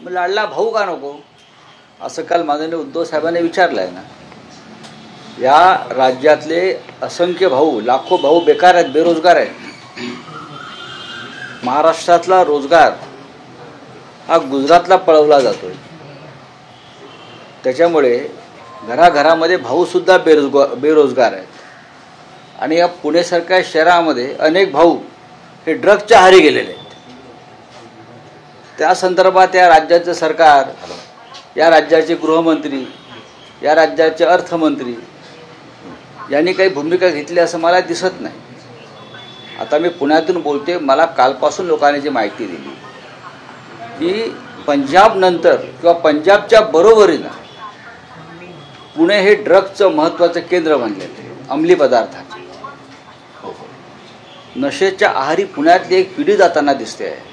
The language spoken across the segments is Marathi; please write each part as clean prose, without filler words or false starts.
मग लाडला भाऊ का नको असं काल माननीय उद्धव साहेबांनी विचारलं आहे ना. या राज्यातले असंख्य भाऊ, लाखो भाऊ बेकार आहेत, बेरोजगार आहेत. महाराष्ट्रातला रोजगार हा गुजरातला पळवला जातोय. त्याच्यामुळे घराघरामध्ये भाऊसुद्धा बेरोजगार आहेत. आणि या पुणेसारख्या शहरामध्ये अनेक भाऊ हे ड्रग्सच्या आहारी गेलेले आहेत. त्या संदर्भात या राज्याचं सरकार, या राज्याचे गृहमंत्री, या राज्याचे अर्थमंत्री यांनी काही भूमिका घेतली असं मला दिसत नाही. आता मी पुण्यातून बोलते. मला कालपासून लोकांनी जी माहिती दिली की पंजाब नंतर किंवा पंजाबच्या बरोबरीनं पुणे हे ड्रग्सचं महत्त्वाचं केंद्र बनलेलं आहे. अंमली पदार्थाचे नशेच्या आहारी पुण्यातली एक पिढी जाताना दिसते आहे.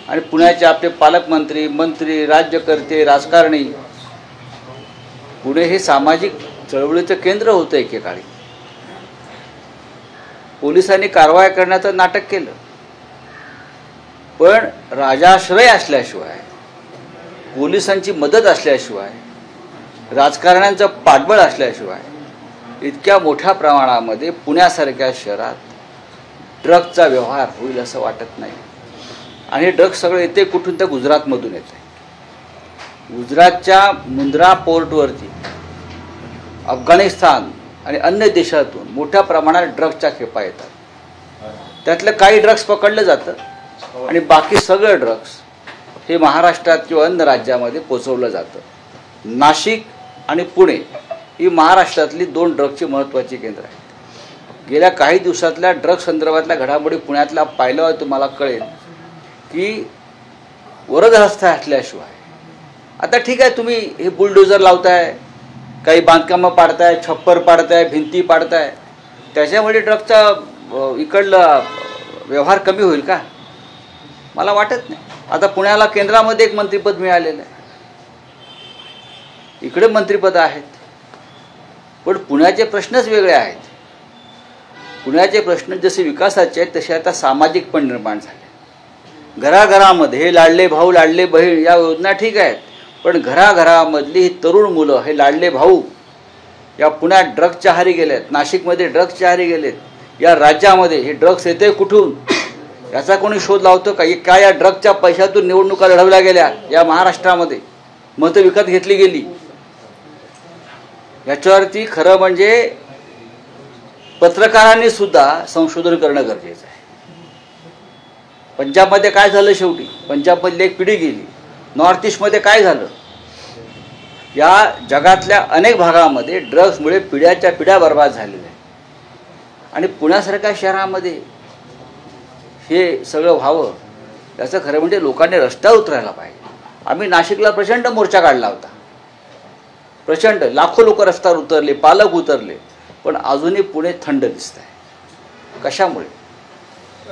आणि पुण्याचे आपले पालकमंत्री, मंत्री, राज्यकर्ते, राजकारणी, पुणे हे सामाजिक चळवळीचं केंद्र होतं एकेकाळी. पोलिसांनी कारवाई करण्याचं नाटक केलं, पण राजाश्रय असल्याशिवाय, पोलिसांची मदत असल्याशिवाय, राजकारण्यांचं पाठबळ असल्याशिवाय इतक्या मोठ्या प्रमाणामध्ये पुण्यासारख्या शहरात ड्रग्सचा व्यवहार होईल असं वाटत नाही. आणि हे ड्रग्स सगळं येते कुठून? तर गुजरातमधून येते. गुजरातच्या मुंद्रा पोर्टवरती अफगाणिस्तान आणि अन्य देशातून मोठ्या प्रमाणात ड्रग्सच्या खेपा येतात. त्यातलं काही ड्रग्स पकडलं जातं आणि बाकी सगळं ड्रग्स हे महाराष्ट्रात किंवा अन्य राज्यामध्ये पोचवलं जातं. नाशिक आणि पुणे ही महाराष्ट्रातली 2 ड्रग्सची महत्त्वाची केंद्र आहेत. गेल्या काही दिवसातल्या ड्रग्स संदर्भातल्या घडामोडी पुण्यातल्या पाहिल्यावर तुम्हाला कळेल की वरद रस्ता असल्याशिवाय, आता ठीक आहे तुम्ही हे बुलडोजर लावताय, काही बांधकामं पाडताय, छप्पर पाडताय, भिंती पाडताय, त्याच्यामुळे ड्रग्सचा इकडला व्यवहार कमी होईल का? मला वाटत नाही. आता पुण्याला केंद्रामध्ये एक मंत्रिपद मिळालेलं आहे, इकडे मंत्रिपद आहेत, पण पुण्याचे प्रश्नच वेगळे आहेत. पुण्याचे प्रश्न जसे विकासाचे आहेत तसे आता सामाजिक पण निर्माण झाले. घराघरामध्ये हे लाडले भाऊ, लाडले बहीण या योजना ठीक आहेत, पण घराघरामधली ही तरुण मुलं हे लाडले भाऊ या पुण्यात ड्रग्सच्या आहारी गेलेत, नाशिकमध्ये ड्रग्सच्या आहारी गेलेत. या राज्यामध्ये हे ड्रग्स येते कुठून याचा कोणी शोध लावतो का? काय या ड्रग्सच्या पैशातून निवडणुका लढवल्या गेल्या या महाराष्ट्रामध्ये, मतं विकत घेतली गेली? याच्यावरती खरं म्हणजे पत्रकारांनी सुद्धा संशोधन करणं गरजेचं आहे. पंजाबमध्ये काय झालं? शेवटी पंजाबमधली एक पिढी गेली. नॉर्थ ईस्टमध्ये काय झालं? या जगातल्या अनेक भागामध्ये ड्रग्समुळे पिढ्याच्या पिढ्या बर्बाद झालेल्या आहेत. आणि पुण्यासारख्या शहरामध्ये हे सगळं व्हावं याचं खरं म्हणजे लोकांनी रस्त्यावर उतरायला पाहिजे. आम्ही नाशिकला प्रचंड मोर्चा काढला होता, प्रचंड, लाखो लोक रस्त्यावर उतरले, पालक उतरले, पण अजूनही पुणे थंड दिसत आहे. कशामुळे?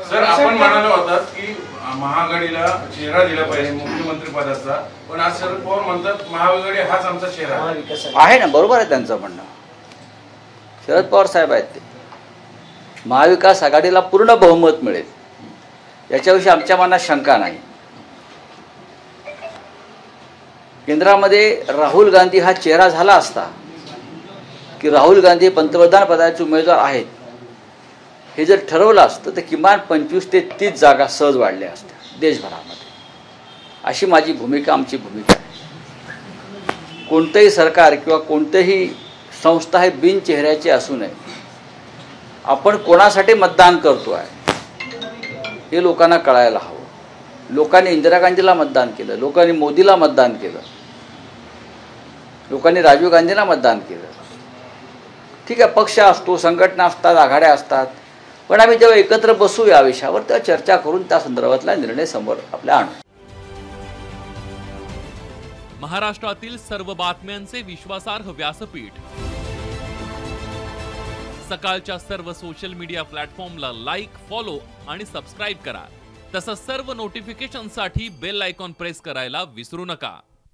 सर, आपण म्हणालो होतात की महाआघाडीला चेहरा दिला पाहिजे मुख्यमंत्री पदाचा, पण आज शरद पवार म्हणतात महाआघाडी हाच आमचा चेहरा आहे ना. बरोबर आहे त्यांचं म्हणणं. शरद पवार साहेब आहेत ते. महाविकास आघाडीला पूर्ण बहुमत मिळेल याच्याविषयी आमच्या मनात शंका नाही. केंद्रामध्ये राहुल गांधी हा चेहरा झाला असता की राहुल गांधी पंतप्रधान पदाचे उमेदवार आहेत हे जर ठरवलं असतं तर किमान 25 ते 30 जागा सहज वाढल्या असत्या देशभरामध्ये. अशी माझी भूमिका, आमची भूमिका आहे. कोणतंही सरकार किंवा कोणतेही संस्था हे बिनचेहऱ्याचे असू नये. आपण कोणासाठी मतदान करतो आहे हे लोकांना कळायला हवं. लोकांनी इंदिरा गांधीला मतदान केलं, लोकांनी मोदीला मतदान केलं, लोकांनी राजीव गांधींना मतदान केलं. ठीक आहे, पक्ष असतो, संघटना असतात, आघाड्या असतात, पण आम्ही जेव्हा एकत्र बसू या विषयावर तेव्हा चर्चा करून त्या संदर्भातला निर्णय समोर आपल्या आणू. महाराष्ट्रातील सर्व बातम्यांचे विश्वासार्ह व्यासपीठ, सकाळच्या सर्व सोशल मीडिया प्लॅटफॉर्मला लाईक, फॉलो आणि सबस्क्राईब करा. तसंच सर्व नोटिफिकेशनसाठी बेल आयकॉन प्रेस करायला विसरू नका.